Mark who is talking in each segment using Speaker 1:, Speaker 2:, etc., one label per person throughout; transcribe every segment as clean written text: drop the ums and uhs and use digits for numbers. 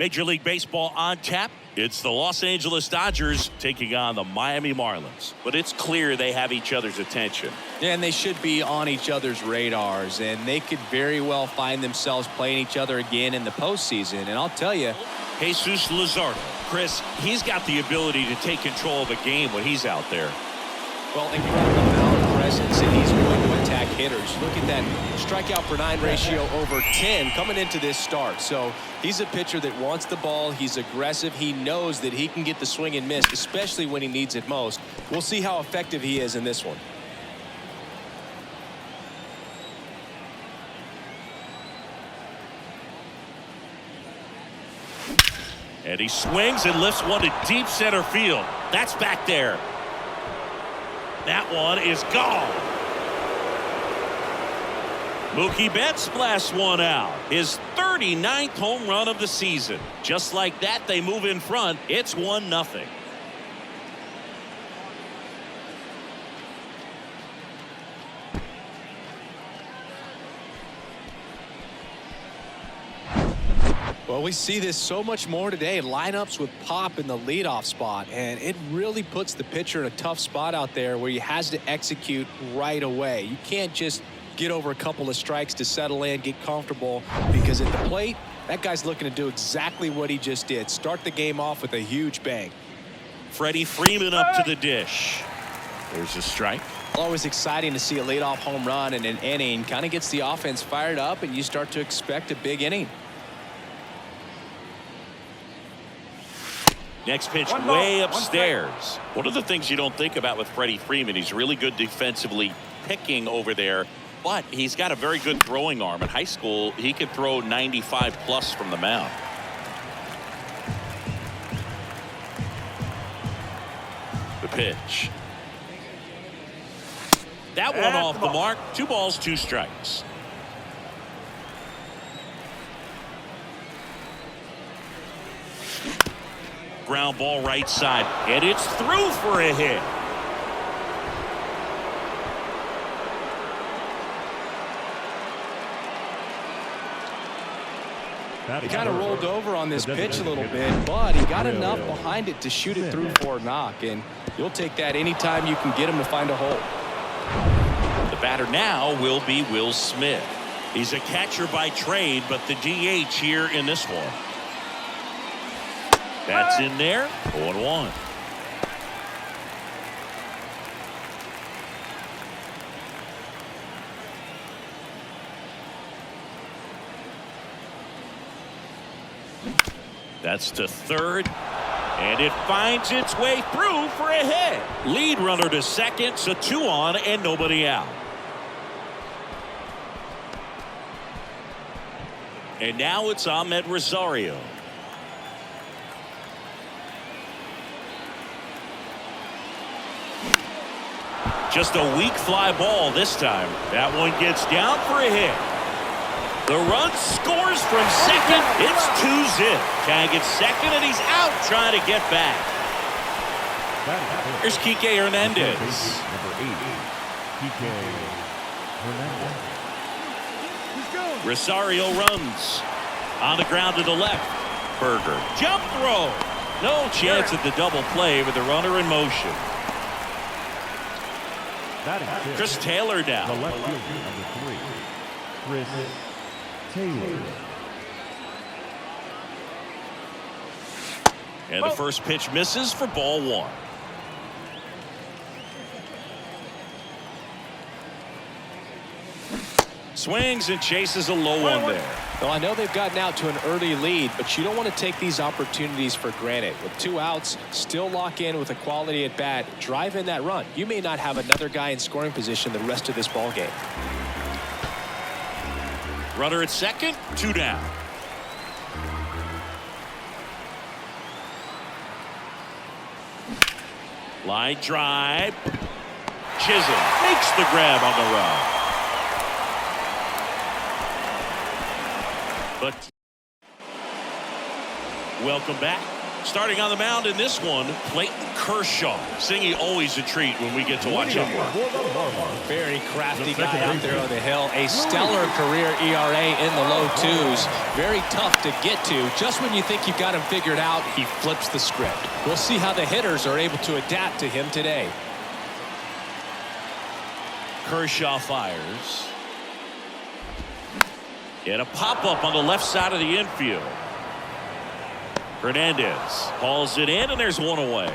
Speaker 1: Major League Baseball on tap. It's the Los Angeles Dodgers taking on the Miami Marlins. But it's clear they have each other's attention.
Speaker 2: Yeah, and they should be on each other's radars, and they could very well find themselves playing each other again in the postseason. And I'll tell you,
Speaker 1: Jesus Luzardo. Chris, he's got the ability to take control of a game when he's out there.
Speaker 2: well, incredible mound presence, and he's going to attack hitters. Look at that strikeout per 9 ratio over 10 coming into this start. So he's a pitcher that wants the ball. He's aggressive. He knows that he can get the swing and miss, especially when he needs it most. We'll see how effective he is in this one.
Speaker 1: And he swings and lifts one to deep center field. That's back there. That one is gone. Mookie Betts blasts one out. His 39th home run of the season. Just like that, they move in front. It's 1-0.
Speaker 2: Well, we see this so much more today. Lineups with pop in the leadoff spot, and it really puts the pitcher in a tough spot out there where he has to execute right away. You can't just get over a couple of strikes to settle in, get comfortable, because at the plate, that guy's looking to do exactly what he just did. Start the game off with a huge bang.
Speaker 1: Freddie Freeman up to the dish. There's a strike.
Speaker 2: Always exciting to see a leadoff home run in an inning. Kind of gets the offense fired up, and you start to expect a big inning.
Speaker 1: Next pitch way upstairs. One of the things you don't think about with Freddie Freeman, he's really good defensively picking over there, but he's got a very good throwing arm. In high school, he could throw 95 plus from the mound. The pitch. That one off the mark. 2 balls, 2 strikes. Ground ball right side, and it's through for a hit.
Speaker 2: He kind of rolled over on this pitch a little bit, but he got enough behind it to shoot it through for a knock, and you'll take that anytime you can get him to find a hole.
Speaker 1: The batter now will be Will Smith. He's a catcher by trade, but the DH here in this one. That's in there. 0-1. That's to third. And it finds its way through for a hit. Lead runner to second, so 2 on and nobody out. And now it's Ahmed Rosario. Just a weak fly ball this time. That one gets down for a hit. The run scores from second. It's 2-zip. Tag at second, and he's out trying to get back. Here's Kike Hernandez.
Speaker 3: Number 8, Kike Hernandez.
Speaker 1: Rosario runs. On the ground to the left. Berger. Jump throw. No chance at the double play with the runner in motion. Chris Taylor down.
Speaker 3: The left fielder, number 3, Chris Taylor.
Speaker 1: And the first pitch misses for ball 1. Swings and chases a low one there.
Speaker 2: Well, I know they've gotten out to an early lead, but you don't want to take these opportunities for granted. With 2 outs, still lock in with a quality at bat, drive in that run. You may not have another guy in scoring position the rest of this ball game.
Speaker 1: Runner at second, 2 down. Line drive. Chisholm makes the grab on the run. But welcome back. Starting on the mound in this one, Clayton Kershaw. Singy always a treat when we get to watch him work.
Speaker 2: Very crafty guy out there on the hill. A stellar career ERA in the low 2s. Very tough to get to. Just when you think you've got him figured out, he flips the script. We'll see how the hitters are able to adapt to him today.
Speaker 1: Kershaw fires. And a pop-up on the left side of the infield. Hernandez hauls it in, and there's one away.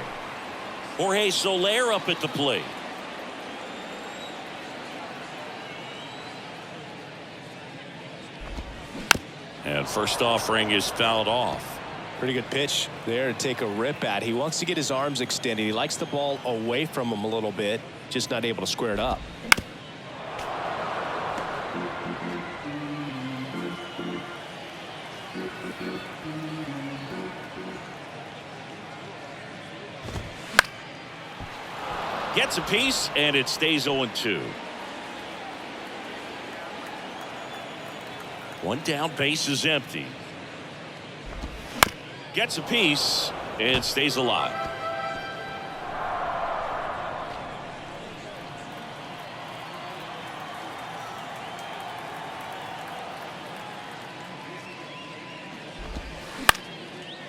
Speaker 1: Jorge Soler up at the plate. And first offering is fouled off.
Speaker 2: Pretty good pitch there to take a rip at. He wants to get his arms extended. He likes the ball away from him a little bit, just not able to square it up.
Speaker 1: Gets a piece, and it stays 0-2. One down, base is empty. Gets a piece, and stays alive.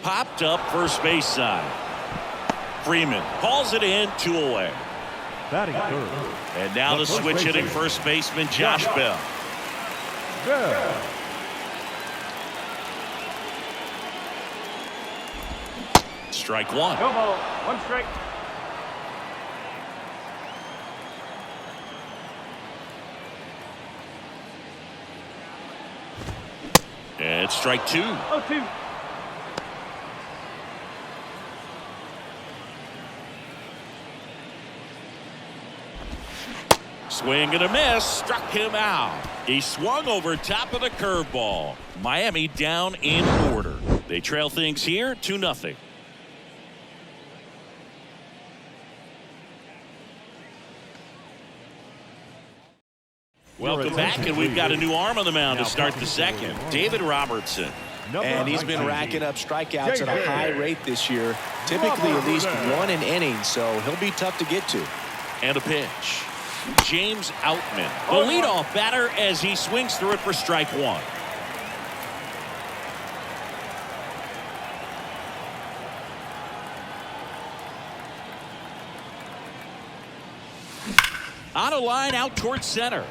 Speaker 1: Popped up first base side. Freeman calls it in, 2 away.
Speaker 3: Batting third.
Speaker 1: And now the switch hitting first baseman Josh Bell. Strike one.
Speaker 4: No ball. 1 strike.
Speaker 1: And strike 2.
Speaker 4: 0-2.
Speaker 1: Swing and a miss, struck him out. He swung over top of the curveball. Miami down in order. They trail things here 2-0. Welcome back, and we've got a new arm on the mound to start the second. David Robertson.
Speaker 2: And he's been racking up strikeouts at a high rate this year. Typically at least 1 an inning, so he'll be tough to get to.
Speaker 1: And a pitch. James Outman, the leadoff batter, as he swings through it for strike 1. On a line out towards center.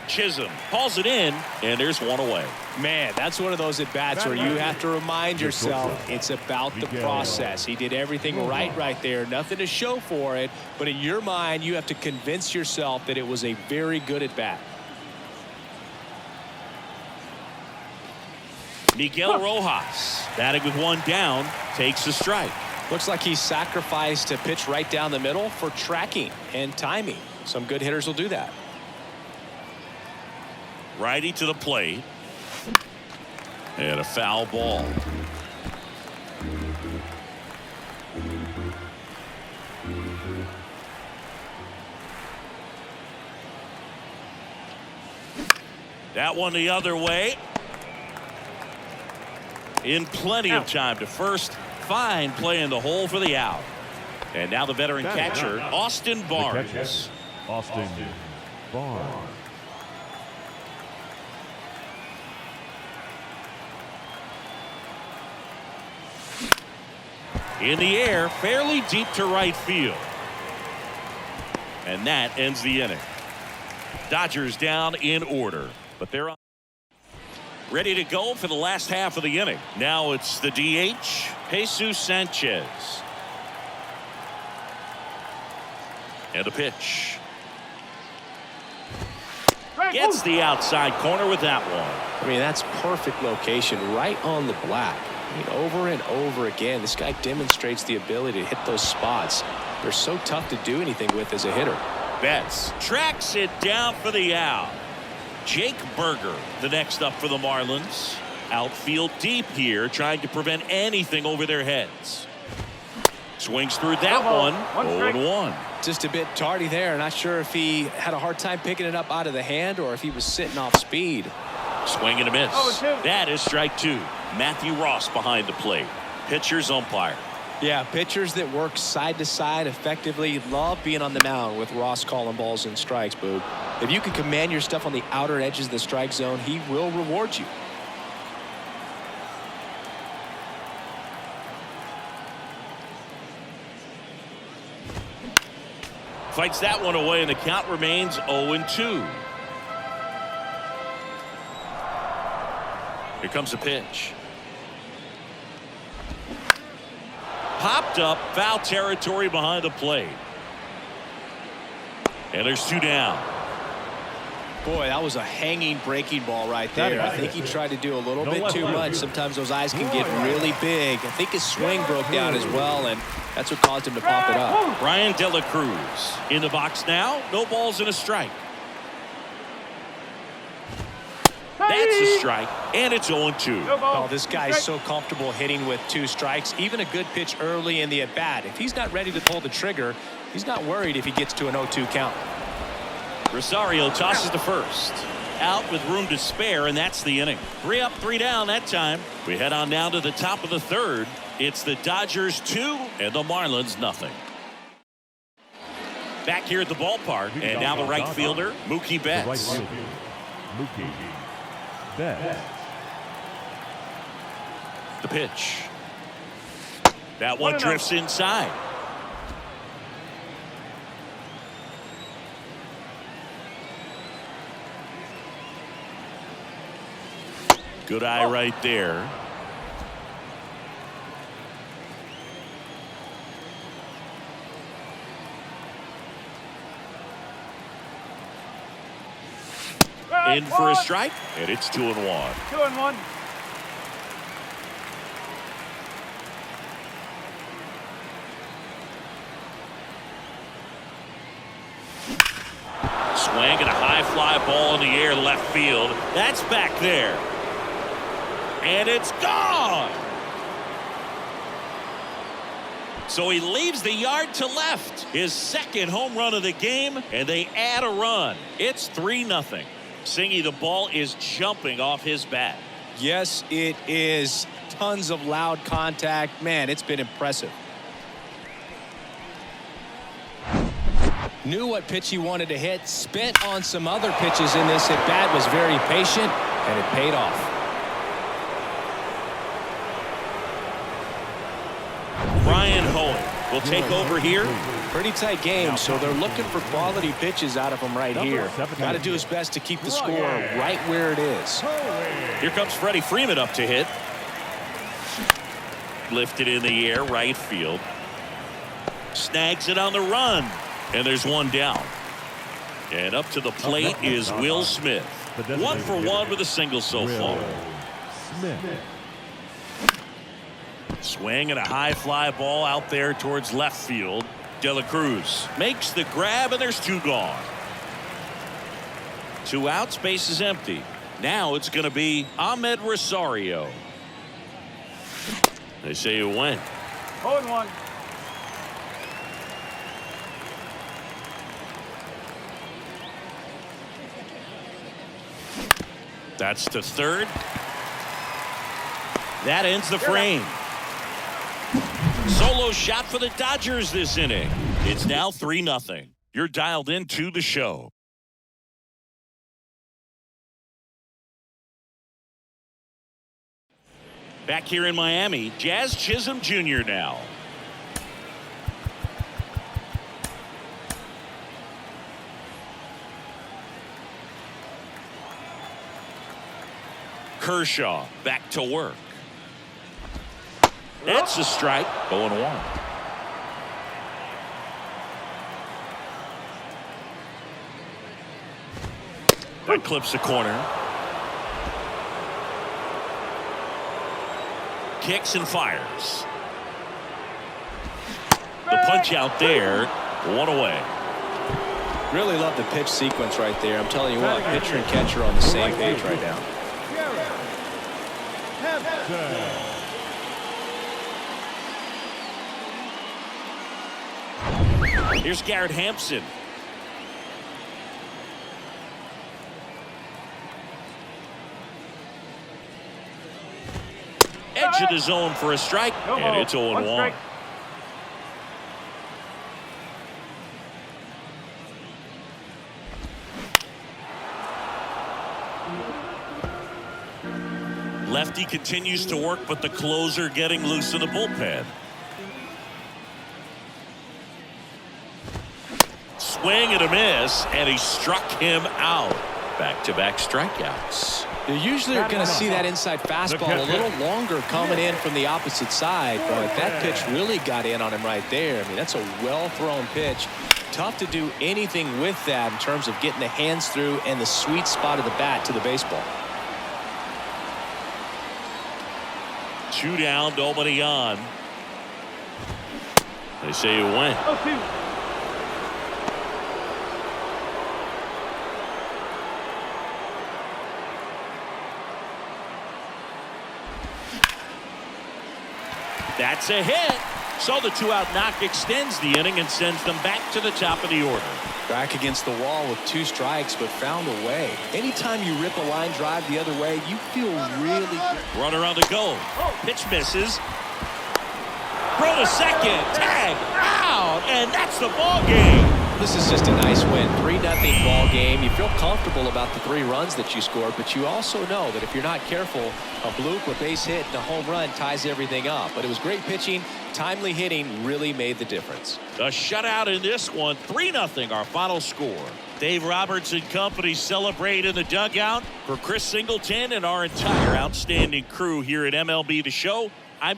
Speaker 1: Chisholm hauls it in, and there's 1 away.
Speaker 2: Man, that's one of those at-bats where you have to remind yourself it's about the process. He did everything right there. Nothing to show for it, but in your mind, you have to convince yourself that it was a very good at-bat.
Speaker 1: Miguel Rojas, batting with 1 down, takes a strike.
Speaker 2: Looks like he sacrificed a pitch right down the middle for tracking and timing. Some good hitters will do that.
Speaker 1: Righty to the plate. And a foul ball. That one the other way. In plenty of time to first. Fine play in the hole for the out. And now the veteran catcher, Austin Barnes.
Speaker 3: Austin Barnes.
Speaker 1: In the air, fairly deep to right field. And that ends the inning. Dodgers down in order, but they're ready to go for the last half of the inning. Now it's the DH, Jesus Sanchez. And a pitch. Gets the outside corner with that one.
Speaker 2: I mean, that's perfect location, right on the black. I mean, over and over again, this guy demonstrates the ability to hit those spots. They're so tough to do anything with as a hitter.
Speaker 1: Betts tracks it down for the out. Jake Berger, the next up for the Marlins. Outfield deep here, trying to prevent anything over their heads. Swings through that one. 0-1.
Speaker 2: Just a bit tardy there. Not sure if he had a hard time picking it up out of the hand or if he was sitting off speed.
Speaker 1: Swing and a miss. That is strike 2. Matthew Ross behind the plate. pitcher's umpire.
Speaker 2: Yeah, pitchers that work side to side effectively love being on the mound with Ross calling balls and strikes, Boog. If you can command your stuff on the outer edges of the strike zone, he will reward you.
Speaker 1: Fights that one away, and the count remains 0-2. Here comes a pitch. Popped up, foul territory behind the plate. And there's 2 down.
Speaker 2: Boy, that was a hanging breaking ball right there. I think he tried to do a little bit too much. Sometimes those eyes can get really big. I think his swing broke down as well, and that's what caused him to pop it up.
Speaker 1: Brian De La Cruz in the box now. No balls and a strike. That's a strike, and it's 0-2.
Speaker 2: Oh, this guy's so comfortable hitting with 2 strikes. Even a good pitch early in the at-bat. If he's not ready to pull the trigger, he's not worried if he gets to an 0-2 count.
Speaker 1: Rosario tosses to first. Out with room to spare, and that's the inning. 3 up, 3 down that time. We head on down to the top of the 3rd. It's the Dodgers 2 and the Marlins nothing. Back here at the ballpark, and now the right fielder, Mookie Betts.
Speaker 3: Mookie Betts.
Speaker 1: The pitch. That one drifts inside. Good eye right there. In for a strike, and it's 2-1.
Speaker 4: 2-1.
Speaker 1: Swing and a high fly ball in the air left field. That's back there. And it's gone. So he leaves the yard to left. His 2nd home run of the game, and they add a run. It's 3-0. Singy, the ball is jumping off his bat.
Speaker 2: Yes, it is. Tons of loud contact. Man, it's been impressive. Knew what pitch he wanted to hit. Spent on some other pitches in this at bat. Was very patient, and it paid off.
Speaker 1: Brian Hoeing will take over here.
Speaker 2: Pretty tight game, so they're looking for quality pitches out of him right here. Got to do his best to keep the score right where it is.
Speaker 1: Here comes Freddie Freeman up to hit. Lifted in the air, right field. Snags it on the run. And there's 1 down. And up to the plate is Will Smith. 1 for 1 with a single so far.
Speaker 3: Smith.
Speaker 1: Swing and a high fly ball out there towards left field. De La Cruz makes the grab, and there's 2 gone. 2 outs, base is empty. Now it's going to be Ahmed Rosario. They say you win.
Speaker 4: 0-1.
Speaker 1: That's to 3rd. That ends the frame. Solo shot for the Dodgers this inning. It's now 3-0. You're dialed into the show. Back here in Miami, Jazz Chisholm Jr. now. Kershaw back to work. That's a strike. 0-1. That clips the corner. Kicks and fires. The punch out there. 1 away.
Speaker 2: Really love the pitch sequence right there. I'm telling you what, pitcher and catcher are on the same page right now.
Speaker 1: Here's Garrett Hampson. Edge edge of the zone for a strike, and it's 0-1. Lefty continues to work, but the closer getting loose in the bullpen. Swing and a miss, and he struck him out. Back-to-back strikeouts.
Speaker 2: You usually are going to see that inside fastball a little longer coming in from the opposite side, but that pitch really got in on him right there. I mean, that's a well-thrown pitch. Tough to do anything with that in terms of getting the hands through and the sweet spot of the bat to the baseball.
Speaker 1: 2 down, nobody on. They say you win. That's a hit. So the 2-out knock extends the inning and sends them back to the top of the order.
Speaker 2: Back against the wall with 2 strikes, but found a way. Anytime you rip a line drive the other way, you feel really good.
Speaker 1: Runner on the go. Pitch misses. Throw to second. Tag. Out. And that's the ball game.
Speaker 2: This is just a nice win. 3-0 ball game. You feel comfortable about the 3 runs that you scored, but you also know that if you're not careful, a bloop, a base hit, and a home run ties everything up. But it was great pitching. Timely hitting really made the difference.
Speaker 1: A shutout in this one. 3-0 our final score. Dave Roberts and company celebrate in the dugout. For Chris Singleton and our entire outstanding crew here at MLB The Show,